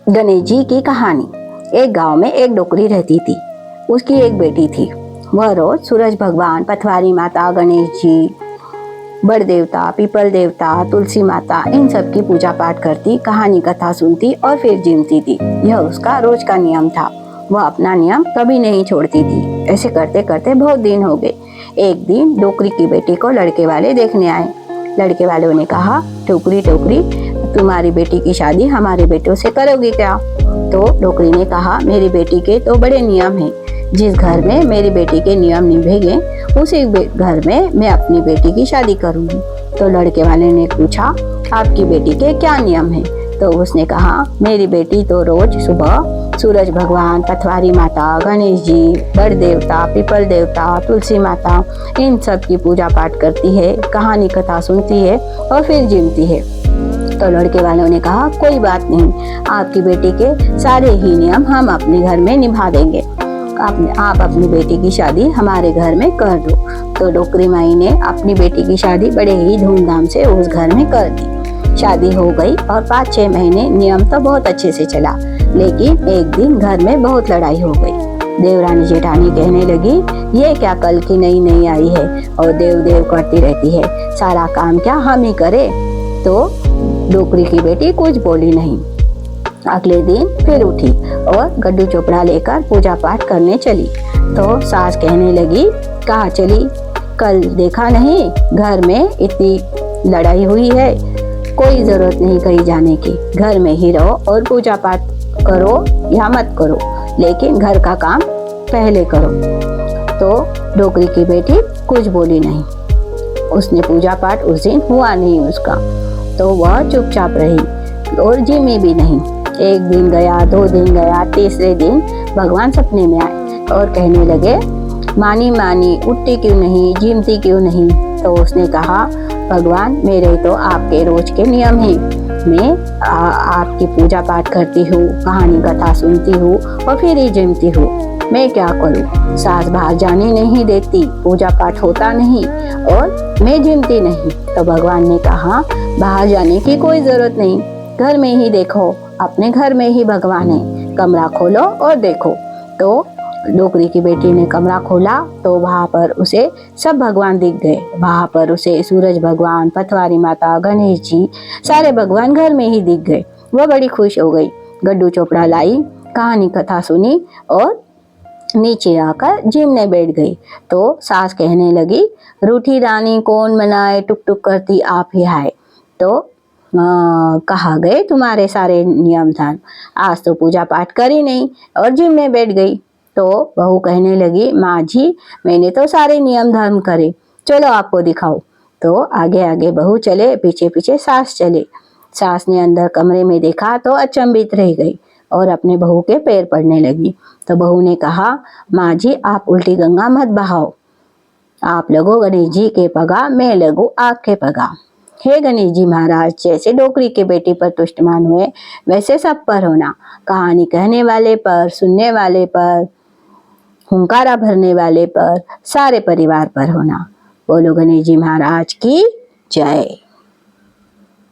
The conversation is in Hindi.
गणेश जी की कहानी। एक गांव में एक डोकरी रहती थी। उसकी एक बेटी थी। वह रोज सूरज भगवान, पथवारी माता, गणेश जी, बड़ देवता, पीपल देवता, तुलसी माता, इन सब की पूजा पाठ करती, कहानी कथा सुनती और फिर जिमती थी। यह उसका रोज का नियम था। वह अपना नियम कभी नहीं छोड़ती थी। ऐसे करते करते बहुत दिन हो गए। एक दिन डोकरी की बेटी को लड़के वाले देखने आए। लड़के वालों ने कहा, टोकरी टोकरी, तुम्हारी बेटी की शादी हमारे बेटों से करोगी क्या? तो डोकरी ने कहा, मेरी बेटी के तो बड़े नियम हैं। जिस घर में मेरी बेटी के नियम निभेंगे उसी घर में मैं अपनी बेटी की शादी करूंगी। तो लड़के वाले ने पूछा, आपकी बेटी के क्या नियम हैं? तो उसने कहा, मेरी बेटी तो रोज सुबह सूरज भगवान, पथवारी माता, गणेश जी, बड़ देवता, पीपल देवता, तुलसी माता, इन सब की पूजा पाठ करती है, कहानी कथा सुनती है और फिर जिमती है। तो लड़के वालों ने कहा, कोई बात नहीं, आपकी बेटी के सारे ही नियम हम अपने घर में निभा देंगे। आप अपनी बेटी की शादी हमारे घर में कर दो। तो डोकरी माई ने अपनी बेटी की शादी बड़े ही धूमधाम से उस घर में कर दी। शादी हो गई और 5-6 महीने नियम तो बहुत अच्छे से चला। लेकिन एक दिन घर में बहुत लड़ाई हो गई। देवरानी जेठानी कहने लगी, ये क्या कल की नई नई आई है और देव देव करती रहती है, सारा काम क्या हम ही करे? तो डोकरी की बेटी कुछ बोली नहीं। अगले दिन फिर उठी और गड्ढू चोपड़ा लेकर पूजा पाठ करने चली। तो सास कहने लगी, कहाँ चली? कल देखा नहीं घर में इतनी लड़ाई हुई है, कोई जरूरत नहीं कहीं जाने की, घर में ही रहो और पूजा पाठ करो या मत करो, लेकिन घर का काम पहले करो। तो डोकरी की बेटी कुछ बोली नहीं। उसने पूजा पाठ उस दिन हुआ नहीं उसका, तो वह चुपचाप रही और जिमी भी नहीं। एक दिन गया, 2 दिन गया, तीसरे दिन भगवान सपने में आए और कहने लगे, मानी मानी उठती क्यों नहीं, जिमती क्यों नहीं? तो उसने कहा, भगवान मेरे तो आपके रोज के नियम हैं। मैं आपकी पूजा पाठ करती हूँ, कहानी कथा सुनती हूँ और फिर ही जिमती हूँ। मैं क्या करूँ? सास बाहर जाने नहीं देती, पूजा पाठ होता नहीं और मैं जिमती नहीं। तो भगवान ने कहा, बाहर जाने की कोई जरूरत नहीं, घर में ही देखो, अपने घर में ही भगवान है, कमरा खोलो और देखो। तो डोकरी की बेटी ने कमरा खोला तो वहाँ पर उसे सब भगवान दिख गए। वहाँ पर उसे सूरज भगवान, पथवारी माता, गणेश जी, सारे भगवान घर में ही दिख गए। वह बड़ी खुश हो गई। गड्ढू चोपड़ा लाई, कहानी कथा सुनी और नीचे आकर जिमने बैठ गई। तो सास कहने लगी, रूठी रानी कौन मनाए, टुक टुक करती आप ही आए। तो कहा गए तुम्हारे सारे नियम धर्म, आज तो पूजा पाठ करी नहीं और जिम में बैठ गई। तो बहू कहने लगी, माँ जी मैंने तो सारे नियम धर्म करे, चलो आपको दिखाओ। तो आगे आगे बहू चले, पीछे पीछे सास चले। सास ने अंदर कमरे में देखा तो अचंभित रह गई और अपने बहू के पैर पड़ने लगी। तो बहू ने कहा, माँ जी आप उल्टी गंगा मत बहाओ, आप लगो गणेश जी के पगा, मैं लगू आपके पगा। हे गणेश जी महाराज, जैसे डोकरी के बेटी पर तुष्टमान हुए वैसे सब पर होना, कहानी कहने वाले पर, सुनने वाले पर, हुंकारा भरने वाले पर, सारे परिवार पर होना। बोलो गणेश जी महाराज की जय।